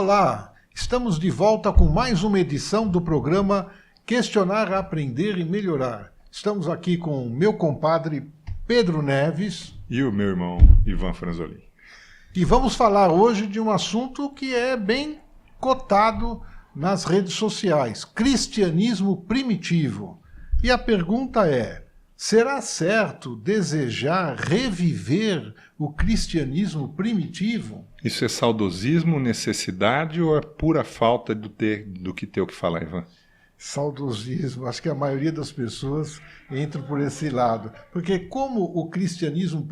Olá, estamos de volta com mais uma edição do programa Questionar, Aprender e Melhorar. Estamos aqui com o meu compadre Pedro Neves e o meu irmão Ivan Franzolin. E vamos falar hoje de um assunto que é bem cotado nas redes sociais, cristianismo primitivo. E a pergunta é, será certo desejar reviver o cristianismo primitivo? Isso é saudosismo, necessidade ou é pura falta do que ter o que falar, Ivan? Saudosismo. Acho que a maioria das pessoas entra por esse lado. Porque como o cristianismo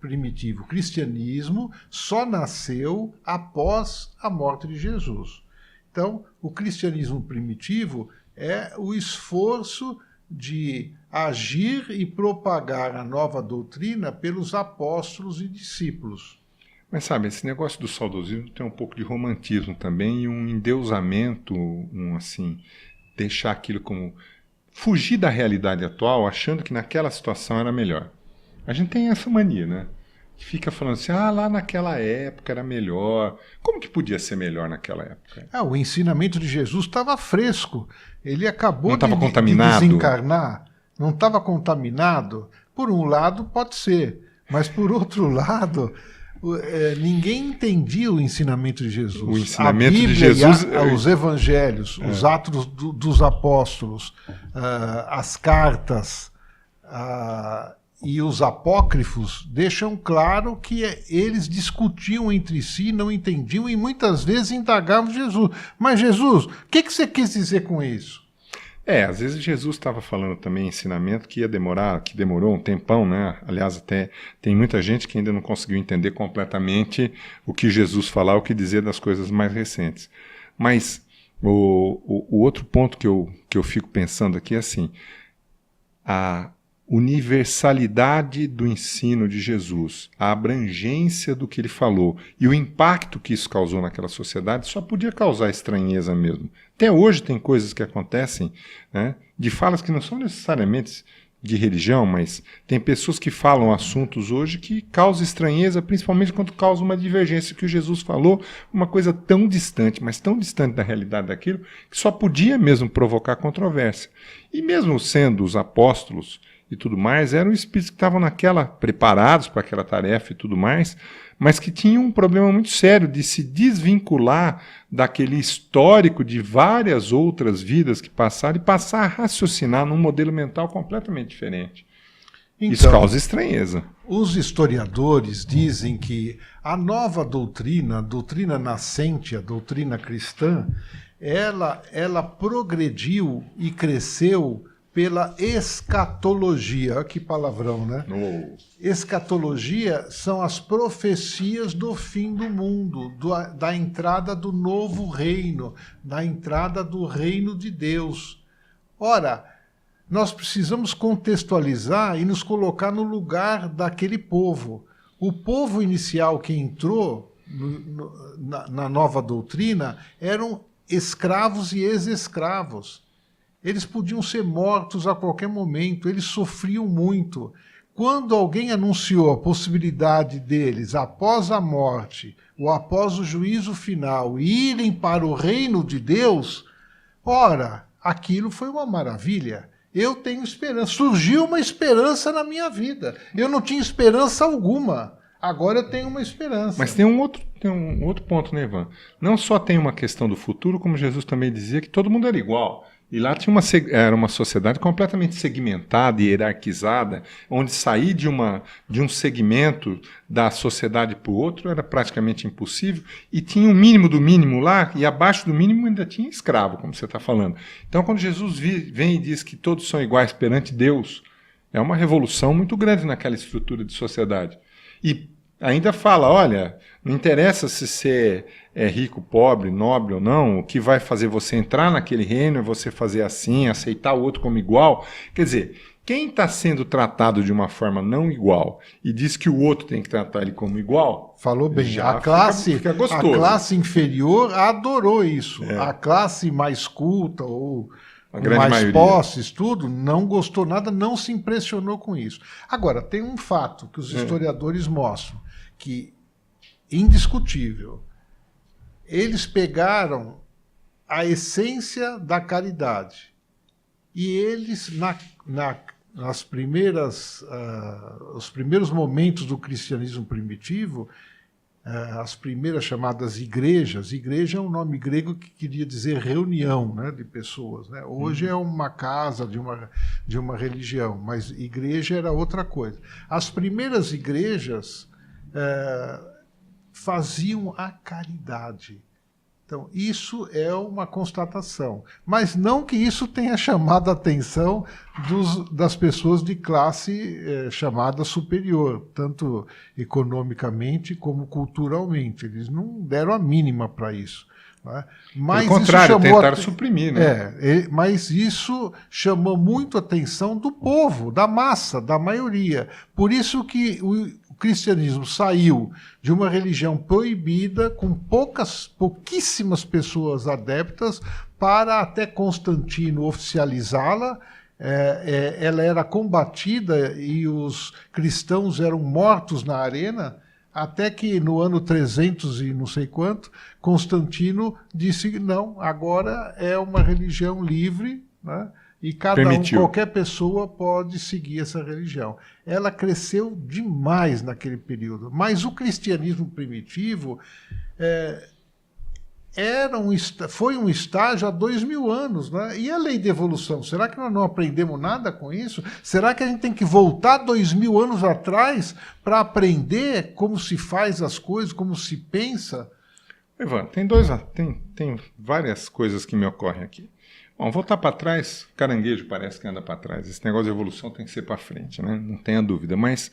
primitivo? O cristianismo só nasceu após a morte de Jesus. Então, o cristianismo primitivo é o esforço de agir e propagar a nova doutrina pelos apóstolos e discípulos. Mas sabe, esse negócio do saudosismo tem um pouco de romantismo também e um endeusamento, deixar aquilo como... fugir da realidade atual achando que naquela situação era melhor. A gente tem essa mania, né? Fica falando assim, lá naquela época era melhor. Como que podia ser melhor naquela época? O ensinamento de Jesus estava fresco. Ele acabou de contaminado. Desencarnar. Não estava contaminado. Por um lado, pode ser. Mas, por outro lado, ninguém entendia o ensinamento de Jesus. O ensinamento a Bíblia de Jesus... os evangelhos, os atos dos apóstolos, as cartas... e os apócrifos deixam claro que eles discutiam entre si, não entendiam e muitas vezes indagavam Jesus. Mas Jesus, o que você quis dizer com isso? Às vezes Jesus estava falando também ensinamento que demorou um tempão, né? Aliás, até tem muita gente que ainda não conseguiu entender completamente o que Jesus falava, o que dizer das coisas mais recentes. Mas o outro ponto que eu fico pensando aqui é assim, a universalidade do ensino de Jesus, a abrangência do que ele falou e o impacto que isso causou naquela sociedade só podia causar estranheza mesmo. Até hoje tem coisas que acontecem, né, de falas que não são necessariamente de religião, mas tem pessoas que falam assuntos hoje que causam estranheza, principalmente quando causa uma divergência que o Jesus falou, uma coisa tão distante, mas tão distante da realidade daquilo, que só podia mesmo provocar controvérsia. E mesmo sendo os apóstolos e tudo mais, eram espíritos que estavam preparados para aquela tarefa e tudo mais, mas que tinham um problema muito sério de se desvincular daquele histórico de várias outras vidas que passaram e passar a raciocinar num modelo mental completamente diferente. Então, isso causa estranheza. Os historiadores dizem que a nova doutrina, a doutrina nascente, a doutrina cristã, ela progrediu e cresceu pela escatologia. Olha que palavrão, né? Escatologia são as profecias do fim do mundo, da entrada do novo reino, da entrada do reino de Deus. Ora, nós precisamos contextualizar e nos colocar no lugar daquele povo. O povo inicial que entrou na nova doutrina eram escravos e ex-escravos. Eles podiam ser mortos a qualquer momento, eles sofriam muito. Quando alguém anunciou a possibilidade deles, após a morte, ou após o juízo final, irem para o reino de Deus, ora, aquilo foi uma maravilha. Eu tenho esperança. Surgiu uma esperança na minha vida. Eu não tinha esperança alguma. Agora eu tenho uma esperança. Mas tem um outro ponto, né, Ivan? Não só tem uma questão do futuro, como Jesus também dizia que todo mundo era igual. E lá era uma sociedade completamente segmentada e hierarquizada, onde sair de um segmento da sociedade para o outro era praticamente impossível, e tinha um mínimo do mínimo lá, e abaixo do mínimo ainda tinha escravo, como você está falando. Então, quando Jesus vem e diz que todos são iguais perante Deus, é uma revolução muito grande naquela estrutura de sociedade. E ainda fala, olha, não interessa se você é rico, pobre, nobre ou não, o que vai fazer você entrar naquele reino é você fazer assim, aceitar o outro como igual. Quer dizer, quem está sendo tratado de uma forma não igual e diz que o outro tem que tratar ele como igual... Falou bem, já fica gostoso. A classe inferior adorou isso. A classe mais culta ou... A grande mais maioria. posses, tudo, não gostou nada, não se impressionou com isso. Agora, tem um fato que os historiadores mostram, que, indiscutível, eles pegaram a essência da caridade e eles, nas primeiras, os primeiros momentos do cristianismo primitivo, as primeiras chamadas igrejas, igreja é um nome grego que queria dizer reunião, né, de pessoas, né? Hoje é uma casa de uma religião, mas igreja era outra coisa. As primeiras igrejas faziam a caridade. Então, isso é uma constatação. Mas não que isso tenha chamado a atenção das pessoas de classe chamada superior, tanto economicamente como culturalmente. Eles não deram a mínima para isso. Né? Mas pelo contrário, tentaram suprimir. Né? Mas isso chamou muito a atenção do povo, da massa, da maioria. Por isso que o cristianismo saiu de uma religião proibida, com pouquíssimas pessoas adeptas, para até Constantino oficializá-la. Ela era combatida e os cristãos eram mortos na arena, até que no ano 300 e não sei quanto, Constantino disse não, agora é uma religião livre, né? E qualquer pessoa pode seguir essa religião. Ela cresceu demais naquele período. Mas o cristianismo primitivo foi um estágio há 2000 anos. Né? E a lei de evolução? Será que nós não aprendemos nada com isso? Será que a gente tem que voltar 2000 anos atrás para aprender como se faz as coisas, como se pensa? Ivan, tem várias coisas que me ocorrem aqui. Bom, voltar para trás, caranguejo parece que anda para trás. Esse negócio de evolução tem que ser para frente, né? Não tenha dúvida. Mas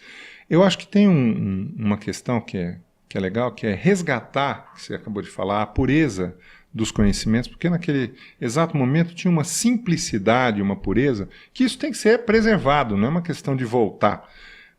eu acho que tem uma questão que é legal, que é resgatar, que você acabou de falar, a pureza dos conhecimentos, porque naquele exato momento tinha uma simplicidade, uma pureza, que isso tem que ser preservado, não é uma questão de voltar.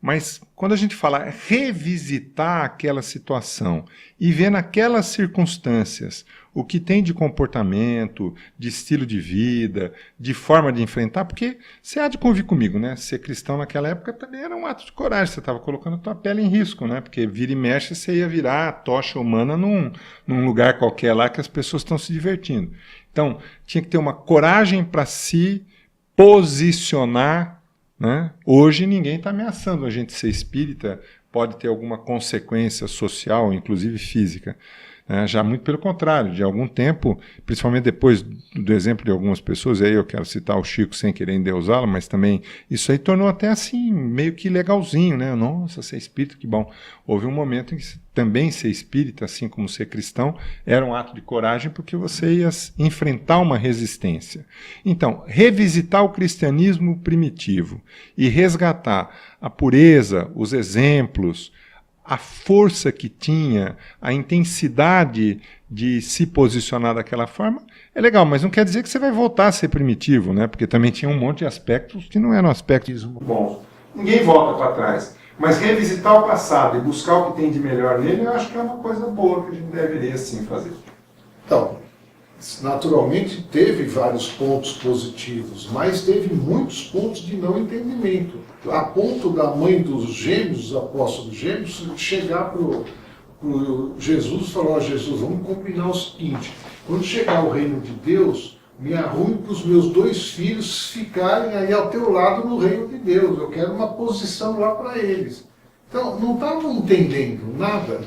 Mas quando a gente fala revisitar aquela situação e ver naquelas circunstâncias o que tem de comportamento, de estilo de vida, de forma de enfrentar, porque você há de convir comigo, né? Ser cristão naquela época também era um ato de coragem, você estava colocando a tua pele em risco, né? Porque vira e mexe você ia virar a tocha humana num lugar qualquer lá que as pessoas estão se divertindo. Então, tinha que ter uma coragem para se posicionar. Né? Hoje ninguém está ameaçando a gente ser espírita, pode ter alguma consequência social, inclusive física. Já muito pelo contrário, de algum tempo, principalmente depois do exemplo de algumas pessoas, e aí eu quero citar o Chico sem querer endeusá-lo, mas também isso aí tornou até assim, meio que legalzinho, né? Nossa, ser espírita, que bom. Houve um momento em que também ser espírita, assim como ser cristão, era um ato de coragem porque você ia enfrentar uma resistência. Então, revisitar o cristianismo primitivo e resgatar a pureza, os exemplos, a força que tinha, a intensidade de se posicionar daquela forma, é legal, mas não quer dizer que você vai voltar a ser primitivo, né? Porque também tinha um monte de aspectos que não eram aspectos bons. Ninguém volta para trás. Mas revisitar o passado e buscar o que tem de melhor nele, eu acho que é uma coisa boa que a gente deveria sim fazer. Então, naturalmente teve vários pontos positivos, mas teve muitos pontos de não entendimento. A ponto da mãe dos gêmeos, dos apóstolos gêmeos, chegar para o Jesus e falar: Jesus, vamos combinar o seguinte, quando chegar o reino de Deus, me arrume para os meus 2 filhos ficarem aí ao teu lado no reino de Deus. Eu quero uma posição lá para eles. Então, não estavam entendendo nada.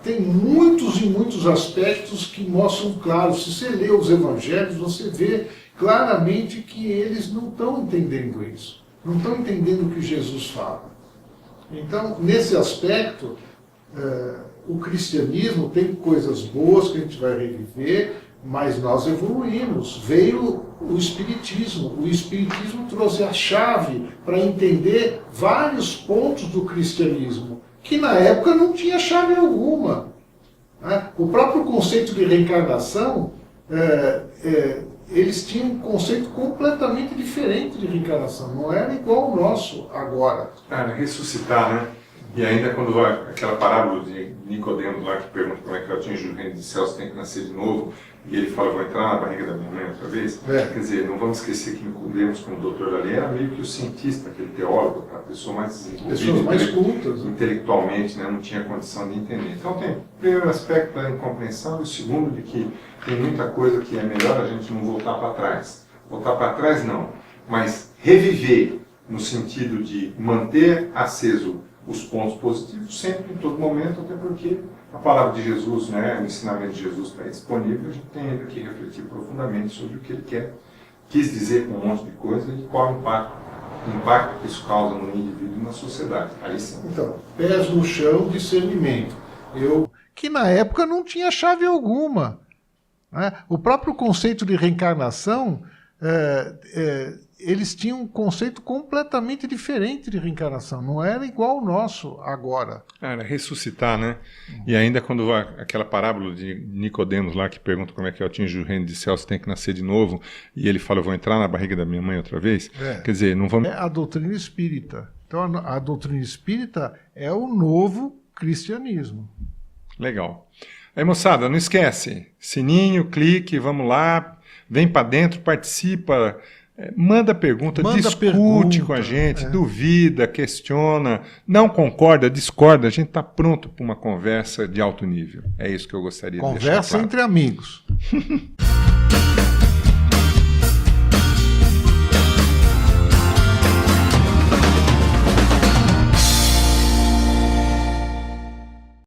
Tem muitos e muitos aspectos que mostram claro. Se você lê os evangelhos, você vê claramente que eles não estão entendendo isso. Não estão entendendo o que Jesus fala. Então, nesse aspecto, o cristianismo tem coisas boas que a gente vai reviver, mas nós evoluímos. Veio o Espiritismo. O Espiritismo trouxe a chave para entender vários pontos do cristianismo, que na época não tinha chave alguma. O próprio conceito de reencarnação, eles tinham um conceito completamente diferente de reencarnação, não era igual ao nosso agora. Ressuscitar, né? E ainda quando vai aquela parábola de Nicodemos lá que pergunta como é que eu atinjo o reino dos céus, tem que nascer de novo, e ele fala, vou entrar na barriga da minha mãe outra vez. Quer dizer, não vamos esquecer que Nicodemos, como doutor da lei, era meio que o cientista, aquele teólogo, a pessoa mais desenvolvida, pessoas mais cultas, intelectualmente, né, não tinha condição de entender. Então tem o primeiro aspecto da incompreensão, e o segundo de que tem muita coisa que é melhor a gente não voltar para trás. Voltar para trás não, mas reviver no sentido de manter aceso os pontos positivos sempre, em todo momento, até porque a palavra de Jesus, né, o ensinamento de Jesus está disponível, a gente tem ainda que refletir profundamente sobre o que ele quis dizer com um monte de coisa e qual é o impacto que isso causa no indivíduo e na sociedade. Aí sim. Então, pés no chão, discernimento. Que na época não tinha chave alguma. Né? O próprio conceito de reencarnação, eles tinham um conceito completamente diferente de reencarnação. Não era igual ao nosso agora. Era ressuscitar, né? E ainda quando aquela parábola de Nicodemos lá, que pergunta como é que eu atinjo o reino de céu, você tem que nascer de novo, e ele fala, eu vou entrar na barriga da minha mãe outra vez. Quer dizer, não vamos... É a doutrina espírita. Então a doutrina espírita é o novo cristianismo. Legal. Aí, moçada, não esquece. Sininho, clique, vamos lá. Vem para dentro, participa... Manda pergunta, discute com a gente, duvida, questiona, não concorda, discorda, a gente está pronto para uma conversa de alto nível. É isso que eu gostaria de deixar claro. Conversa entre amigos.